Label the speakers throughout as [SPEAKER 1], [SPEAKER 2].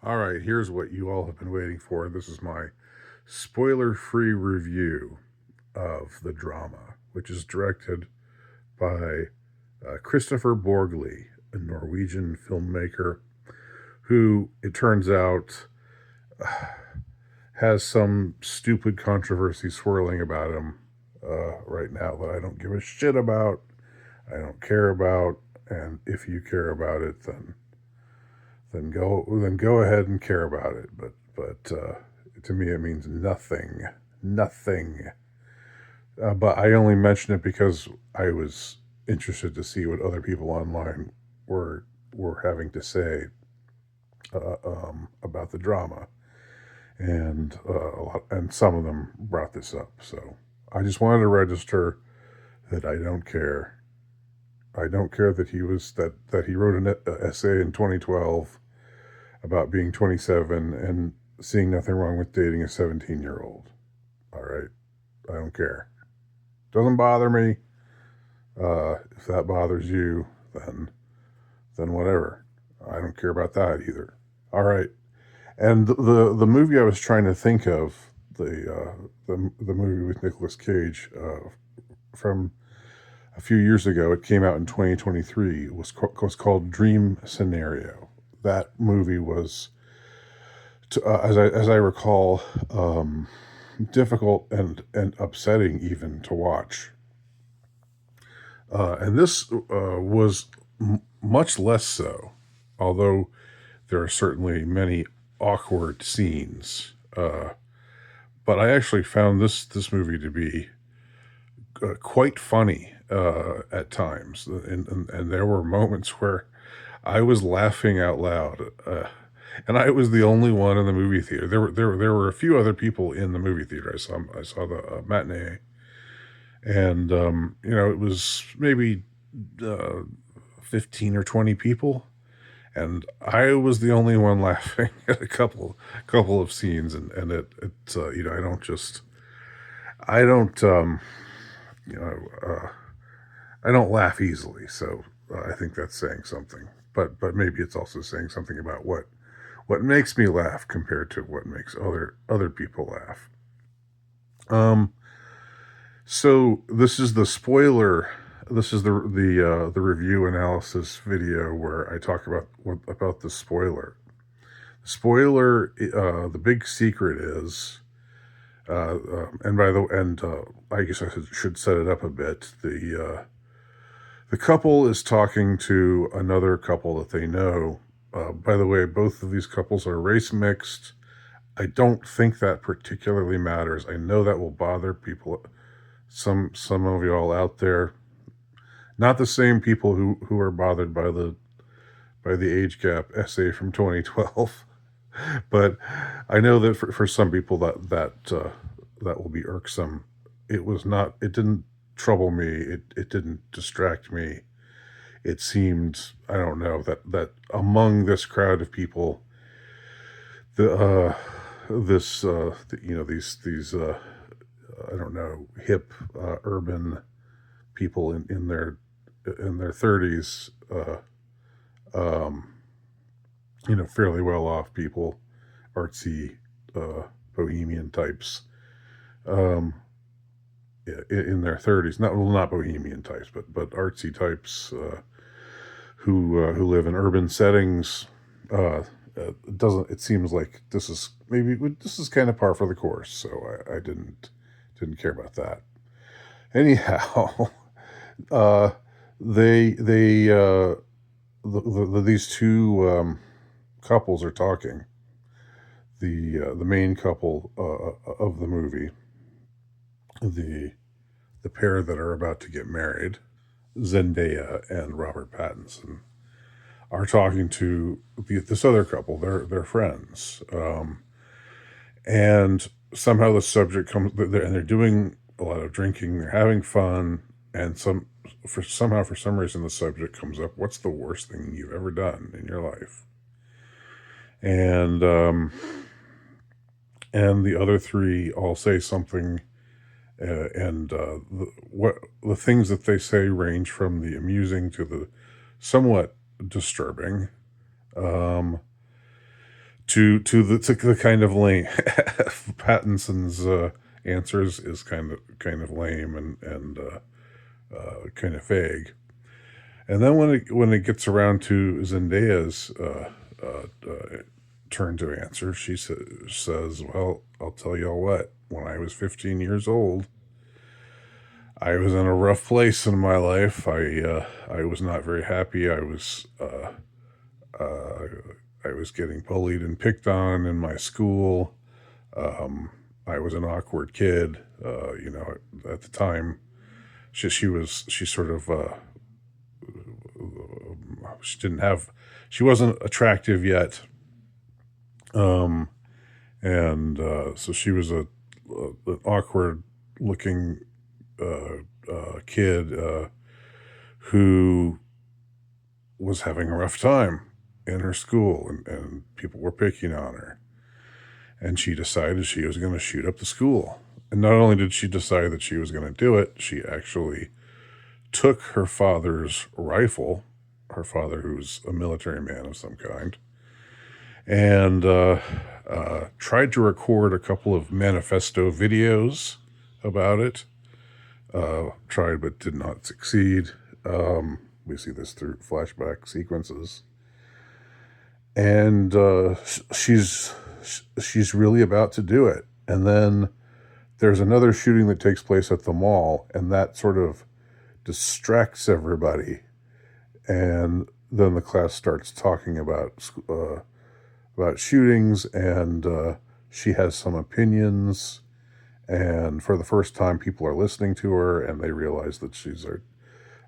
[SPEAKER 1] All right, here's what you all have been waiting for. This is my spoiler free review of The Drama, which is directed by Christopher Borgli, a Norwegian filmmaker who, it turns out, has some stupid controversy swirling about him right now that I don't give a shit about, I don't care about, and if you care about it, then go ahead and care about it. But to me, it means nothing, nothing. But I only mention it because I was interested to see what other people online were were having to say about the drama, and and some of them brought this up. So I just wanted to register that I don't care. I don't care that he wrote an essay in 2012 about being 27 and seeing nothing wrong with dating a 17-year-old. All right, I don't care. Doesn't bother me. If that bothers you, then whatever. I don't care about that either. All right. And the movie I was trying to think of, the movie with Nicolas Cage from a few years ago, it came out in 2023. It was called Dream Scenario. That movie was, as I recall, difficult and upsetting even to watch. And this was much less so, although there are certainly many awkward scenes. But I actually found this movie to be quite funny at times, and there were moments where I was laughing out loud, and I was the only one in the movie theater. There were a few other people in the movie theater. I saw the matinee, and it was maybe uh, 15 or 20 people, and I was the only one laughing at a couple of scenes, and I don't you know I don't laugh easily, so I think that's saying something. But maybe it's also saying something about what makes me laugh compared to what makes other people laugh. Um, so this is the spoiler. This is the review analysis video where I talk about the spoiler. Spoiler. The big secret is, I guess I should set it up a bit. The couple is talking to another couple that they know. By the way, both of these couples are race mixed. I don't think that particularly matters. I know that will bother people. Some of y'all out there, not the same people who are bothered by the age gap essay from 2012, but I know that for some people that will be irksome. It was not. It didn't trouble me. It didn't distract me. It seemed, I don't know, that among this crowd of people, the this these I don't know, hip urban people in their 30s, um, fairly well off people, artsy uh, bohemian types, um, in their 30s, not bohemian types, but artsy types, who live in urban settings. It doesn't. It seems like this is kind of par for the course. So I didn't care about that. Anyhow, uh, they these two couples are talking. The main couple of the movie, the the pair that are about to get married, Zendaya and Robert Pattinson, are talking to this other couple. They're friends, and somehow the subject comes, and they're doing a lot of drinking. They're having fun, and for some reason the subject comes up. What's the worst thing you've ever done in your life? And and the other three all say something, and the things that they say range from the amusing to the somewhat disturbing, um, to the kind of lame. Pattinson's answers is kind of lame and kind of vague. And then when it gets around to Zendaya's turn to answer, she says, "Well, I'll tell y'all what. When I was 15 years old, I was in a rough place in my life. I was not very happy. Uh, I was getting bullied and picked on in my school. I was an awkward kid. At the time, she sort of she didn't have she wasn't attractive yet, um, and so she was an awkward looking kid who was having a rough time in her school, and people were picking on her. And she decided she was going to shoot up the school. And not only did she decide that she was going to do it, she actually took her father's rifle, her father, who's a military man of some kind, and tried to record a couple of manifesto videos about it. Tried but did not succeed. We see this through flashback sequences. And she's really about to do it. And then there's another shooting that takes place at the mall, and that sort of distracts everybody. And then the class starts talking about shootings, and she has some opinions. And for the first time, people are listening to her, and they realize that she's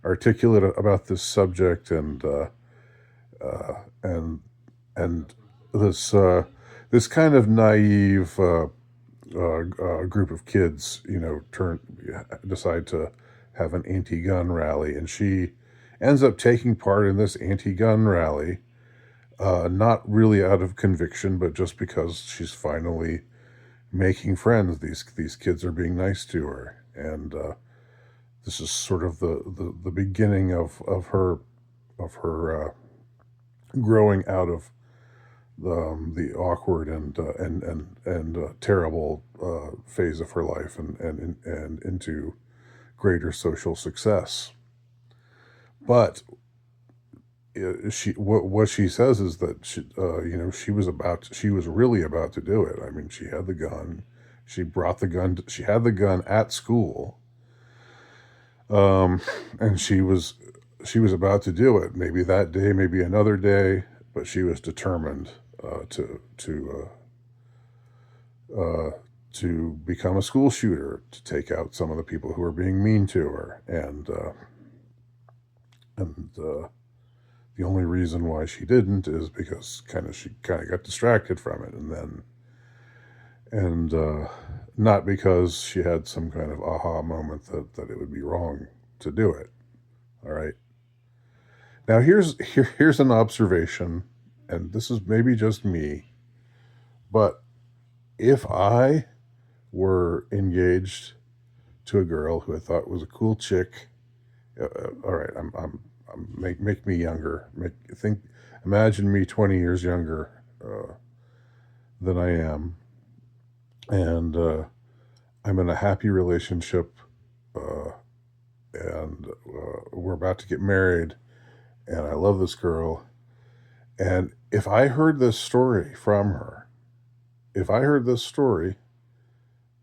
[SPEAKER 1] articulate about this subject, and and this kind of naive group of kids, decide to have an anti-gun rally, and she ends up taking part in this anti-gun rally, not really out of conviction, but just because she's finally making friends. These kids are being nice to her, and this is sort of the beginning of her growing out of the awkward and terrible phase of her life, and into greater social success. But what she says is that she was really about to do it. I mean, she had the gun. She brought the gun. She had the gun at school, and she was about to do it. Maybe that day, maybe another day, but she was determined to become a school shooter, to take out some of the people who were being mean to her, and the only reason why she didn't is because she got distracted from it, and not because she had some kind of aha moment that it would be wrong to do it. All right. Now here's an observation, and this is maybe just me, but if I were engaged to a girl who I thought was a cool chick, all right, make me younger. Imagine me 20 years younger than I am, and I'm in a happy relationship, and we're about to get married, and I love this girl. And if I heard this story from her,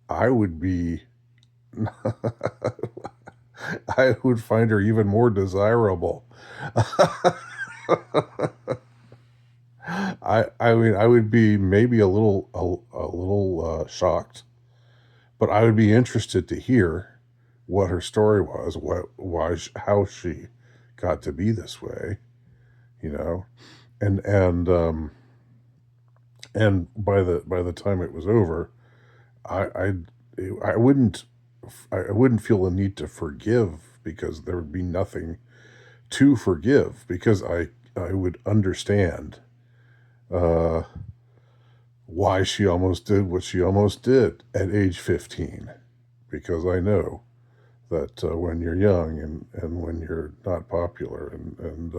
[SPEAKER 1] I would be, I would find her even more desirable. I mean, I would be maybe a little shocked, but I would be interested to hear what her story was, how she got to be this way, and by the time it was over, I wouldn't feel the need to forgive, because there would be nothing to forgive, because I would understand why she almost did what she almost did at age 15, because I know that when you're young, and when you're not popular, and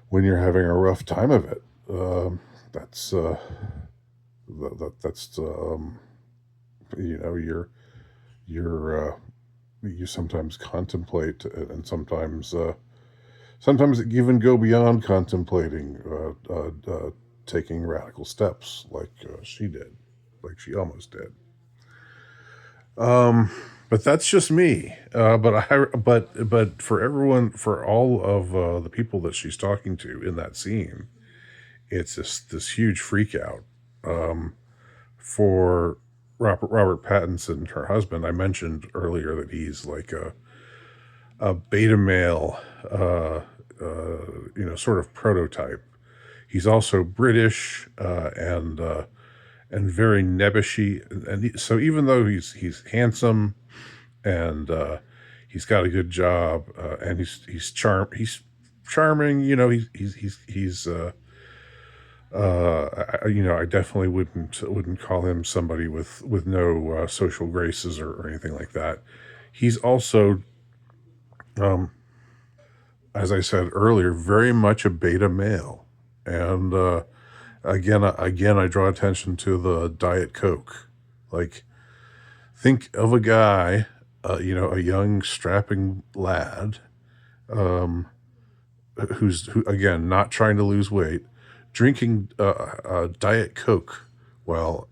[SPEAKER 1] when you're having a rough time of it, that's that's you know, you're you sometimes contemplate, and sometimes it even go beyond contemplating, taking radical steps like she did, like she almost did. Um, but that's just me. But for everyone, for all of the people that she's talking to in that scene, it's this huge freak out. Um, for Robert Pattinson, her husband, I mentioned earlier that he's like a beta male, sort of prototype. He's also British, and very nebbishy, and so even though he's handsome and he's got a good job, and he's charming, I definitely wouldn't call him somebody with no social graces or anything like that. He's also, um, as I said earlier, very much a beta male, and again, I draw attention to the Diet Coke. Like, think of a guy, a young strapping lad, um, who again not trying to lose weight, drinking Diet Coke while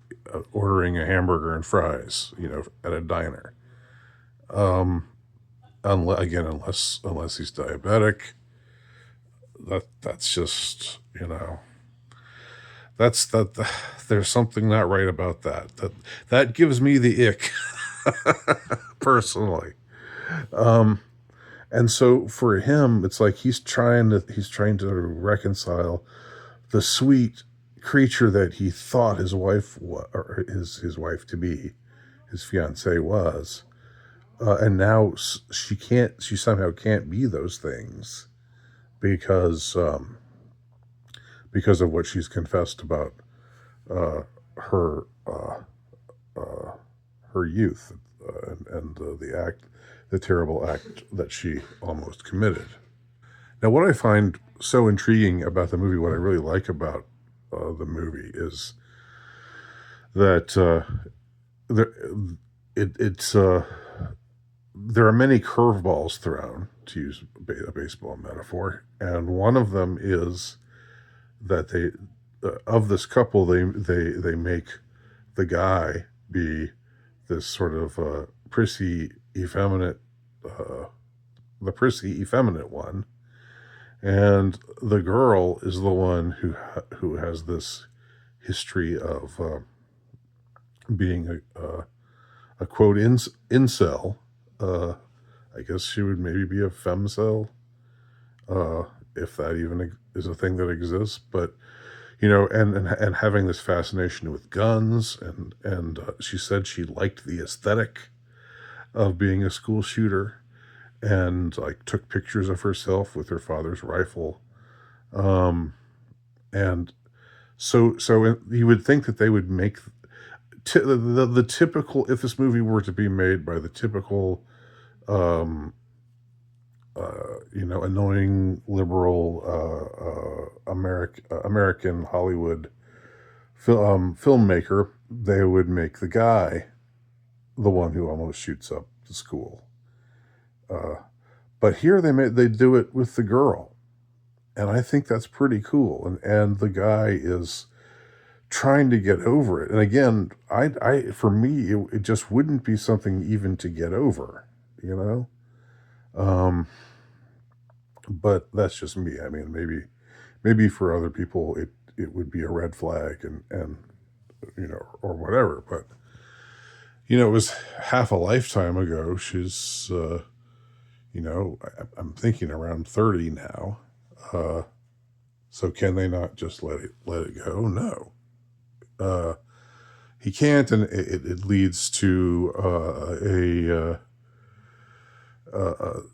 [SPEAKER 1] ordering a hamburger and fries, at a diner. Um, unless he's diabetic, that's just that there's something not right about that. That gives me the ick personally. Um, and so for him, it's like he's trying to reconcile the sweet creature that he thought his wife or his wife to be, his fiance was, and now she somehow can't be those things because because of what she's confessed about uh, her uh, her youth, and the terrible act that she almost committed. Now, what I find so intriguing about the movie, what I really like about the movie, is that there, it's there are many curveballs thrown, to use a baseball metaphor, and one of them is that of this couple, they make the guy be this sort of uh, prissy effeminate one, and the girl is the one who has this history of being a quote incel. Uh, I guess she would maybe be a femcel, uh, if that even is a thing that exists. But and having this fascination with guns, and she said she liked the aesthetic of being a school shooter, and like took pictures of herself with her father's rifle. Um, and you would think that they would make the typical, if this movie were to be made by the typical um, annoying liberal American Hollywood filmmaker, they would make the guy the one who almost shoots up the school. Uh, but here they do it with the girl, and I think that's pretty cool. And the guy is trying to get over it. And again, I for me, it just wouldn't be something even to get over, you know. Um, but that's just me. I mean, maybe for other people it would be a red flag, and or whatever. But it was half a lifetime ago. She's I'm thinking around 30 now. Uh, so can they not just let it go? No. Uh, he can't, and it leads to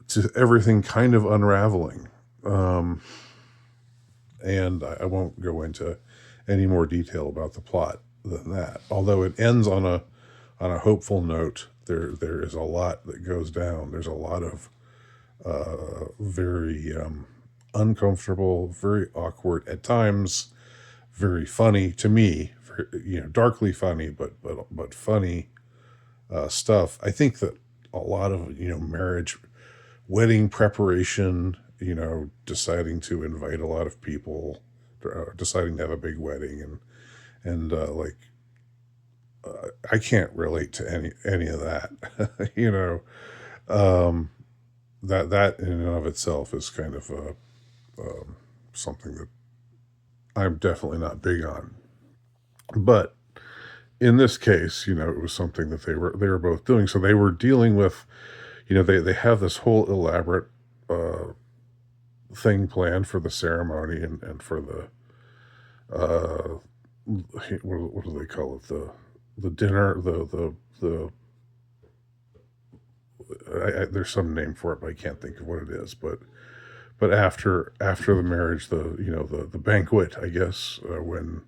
[SPEAKER 1] to everything kind of unraveling. Um, and I won't go into any more detail about the plot than that. Although it ends on a hopeful note, there is a lot that goes down. There's a lot of very uncomfortable, very awkward, at times very funny to me, darkly funny, but funny stuff. I think that a lot of marriage, wedding preparation, deciding to invite a lot of people, deciding to have a big wedding, and like I can't relate to any of that. you know, um, that in and of itself is kind of something that I'm definitely not big on. But in this case, it was something that they were both doing. So they were dealing with, they have this whole elaborate uh, thing planned for the ceremony and for the what do they call it, the dinner, there's some name for it, but I can't think of what it is. But after the marriage, the banquet, I guess, when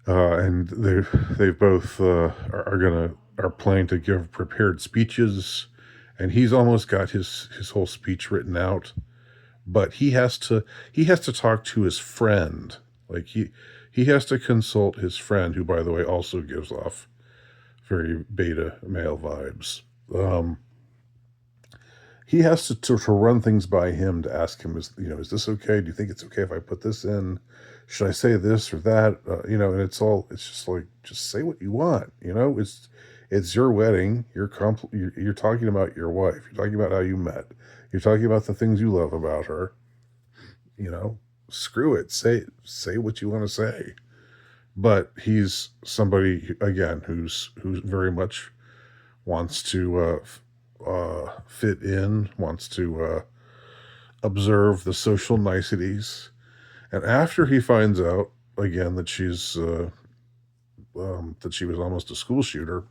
[SPEAKER 1] and they both are planning to give prepared speeches, and he's almost got his whole speech written out, but he has to talk to his friend, like he has to consult his friend, who, by the way, also gives off very beta male vibes. Um, he has to run things by him, to ask him, is this okay? Do you think it's okay if I put this in? Should I say this or that? And it's just like, just say what you want. It's your wedding. You're talking about your wife. You're talking about how you met. You're talking about the things you love about her. You know, Screw it. Say what you want to say. But he's somebody, again, who's very much wants to fit in, wants to observe the social niceties. And after he finds out again that she was almost a school shooter,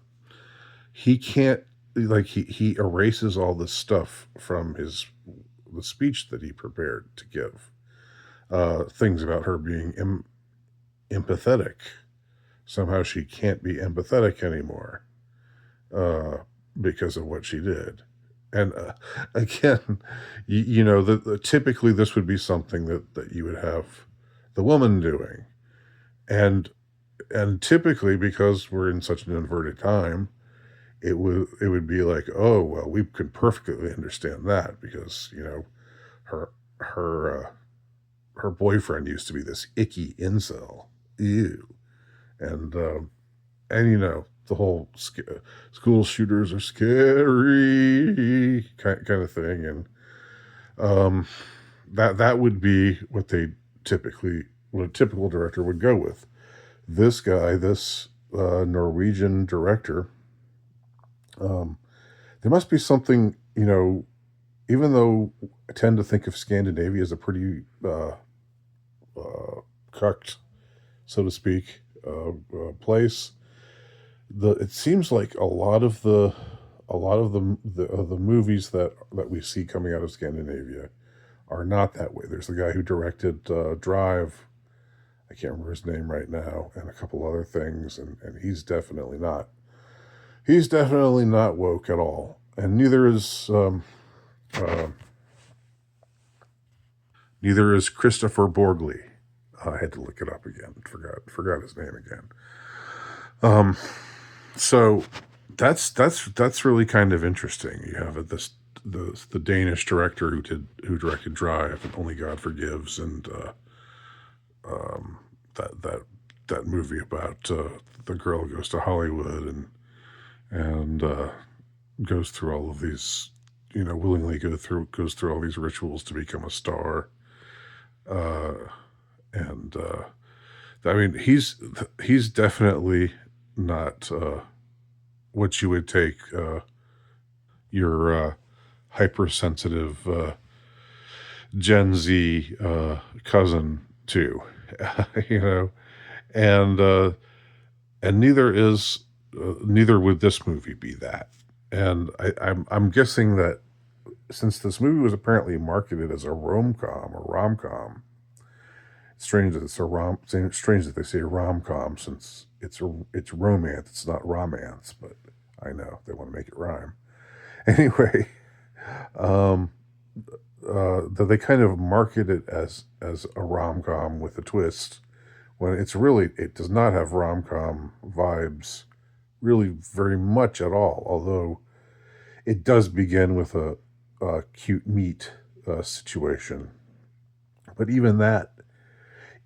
[SPEAKER 1] he can't, like, he erases all this stuff from the speech that he prepared to give. Things about her being empathetic. Somehow she can't be empathetic anymore, uh, because of what she did. And again, typically this would be something that you would have the woman doing, and typically, because we're in such an inverted time, it would be like, oh well, we could perfectly understand that, because her her her boyfriend used to be this icky incel, ew, and the whole school shooters are scary kind of thing. And um, that would be what a typical director would go with. This guy, this Norwegian director, um, there must be something, even though I tend to think of Scandinavia as a pretty cucked, so to speak, place. It seems like a lot of the movies that we see coming out of Scandinavia are not that way. There's the guy who directed Drive. I can't remember his name right now, and a couple other things, and he's definitely not woke at all, and uh, neither is Christopher Borgli. I had to look it up again. Forgot his name again. Um, so that's really kind of interesting. You have the Danish director who directed Drive and Only God Forgives, and um, that movie about the girl who goes to Hollywood and goes through all of these, willingly goes through all these rituals to become a star. Uh, and I mean, he's definitely not what you would take your hypersensitive Gen Z cousin to, you know, and neither would this movie be that. And I'm guessing that since this movie was apparently marketed as a rom com, strange that strange that they say rom com, since it's romance, it's not romance, but I know they want to make it rhyme. Anyway, um, that they kind of market it as a rom com with a twist. when it does not have rom-com vibes really very much at all, although it does begin with a cute meet situation. But even that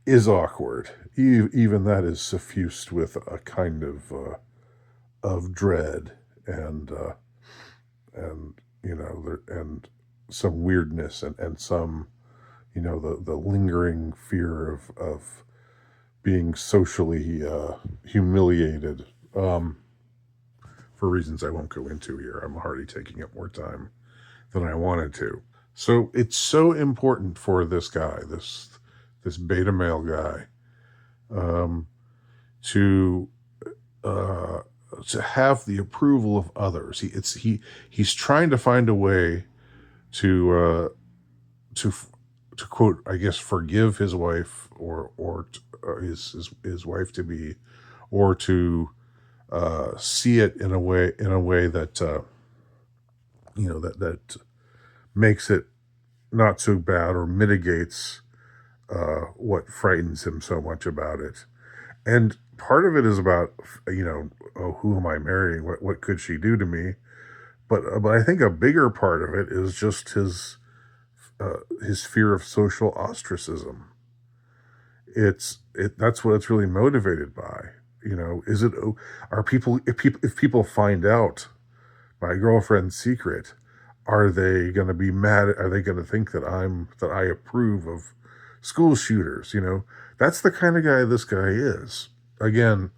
[SPEAKER 1] is awkward. Even that is suffused with a kind of dread and and and some weirdness and some the lingering fear of being socially humiliated, for reasons I won't go into here. I'm already taking up more time than I wanted to. So it's so important for this guy, this beta male guy, um, to uh, to have the approval of others. He's trying to find a way to to to quote, I guess, forgive his wife or his wife to be, or to see it in a way that that makes it not so bad or mitigates what frightens him so much about it. And part of it is about, oh, who am I marrying? What could she do to me? But I think a bigger part of it is just his fear of social ostracism. That's what it's really motivated by. Is it are people if people find out my girlfriend's secret, are they going to be mad? Are they going to think that I approve of school shooters? That's the kind of guy this guy is. Again,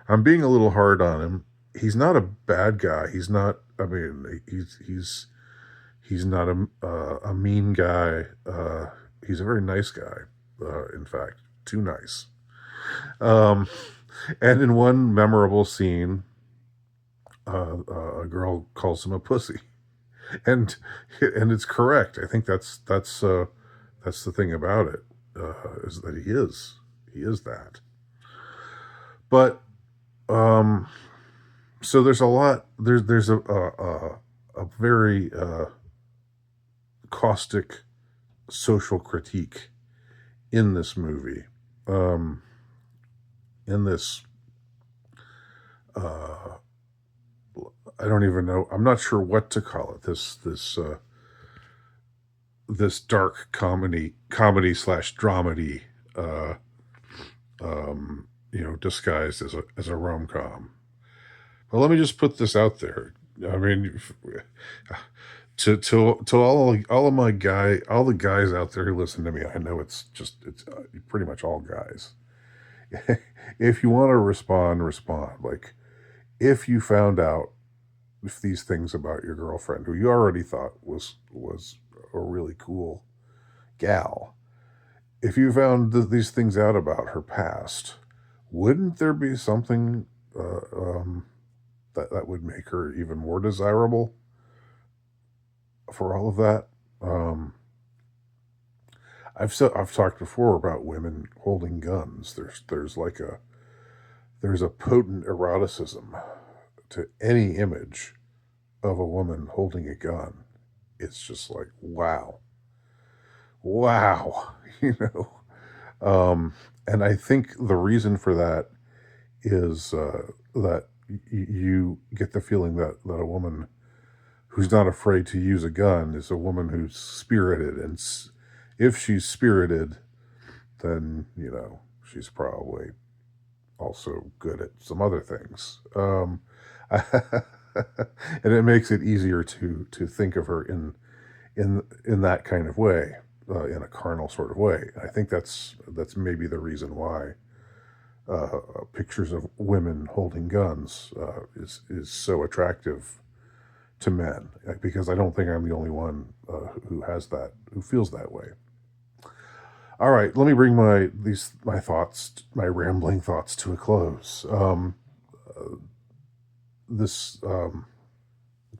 [SPEAKER 1] I'm being a little hard on him. He's not a bad guy. He's not. I mean, he's not a mean guy. He's a very nice guy. In fact, too nice. Um, and in one memorable scene, a girl calls him a pussy, and it's correct. I think that's the thing about it, is that he is that. But so there's a lot. There's a very caustic social critique in this movie. Um, in this, uh, I don't even know. I'm not sure what to call it. This dark comedy slash dramedy, uh, disguised as a rom com. Well, let me just put this out there. I mean, to all of my all the guys out there who listen to me, I know it's pretty much all guys. If you want to respond. Like, if you found out if these things about your girlfriend, who you already thought was a really cool gal, if you found these things out about her past, wouldn't there be something that would make her even more desirable for all of that? Um, I've talked before about women holding guns. There's a potent eroticism to any image of a woman holding a gun. It's just like, wow, you know. And I think the reason for that is that you get the feeling that a woman who's not afraid to use a gun is a woman who's spirited, and if she's spirited, then she's probably also good at some other things. And it makes it easier to think of her in that kind of way, in a carnal sort of way. I think that's maybe the reason why pictures of women holding guns is so attractive to men, because I don't think I'm the only one who feels that way. All right, let me bring my rambling thoughts to a close. This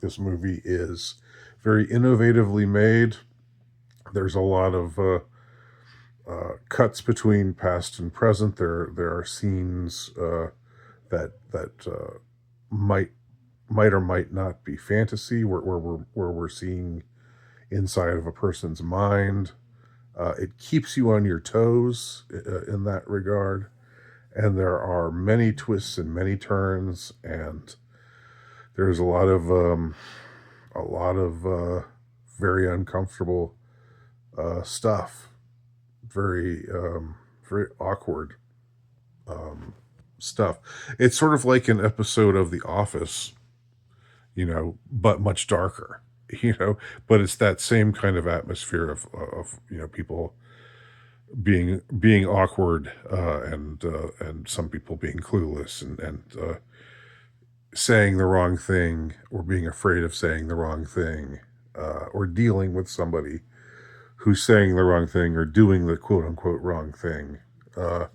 [SPEAKER 1] this movie is very innovatively made. There's a lot of cuts between past and present. There are scenes that might or might not be fantasy, where we're seeing inside of a person's mind. It keeps you on your toes in that regard. and there are many twists and many turns, and there's a lot of very uncomfortable stuff, very awkward stuff. It's sort of like an episode of The Office, but much darker, but it's that same kind of atmosphere of people being awkward, and some people being clueless, and saying the wrong thing, or being afraid of saying the wrong thing, or dealing with somebody who's saying the wrong thing or doing the quote unquote wrong thing. Uh,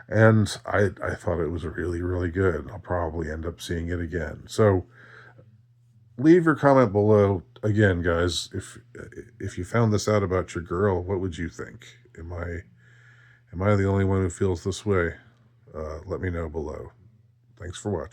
[SPEAKER 1] and I thought it was really, really good. I'll probably end up seeing it again. So leave your comment below. Again, guys, if you found this out about your girl, what would you think? Am I the only one who feels this way? Let me know below. Thanks for watching.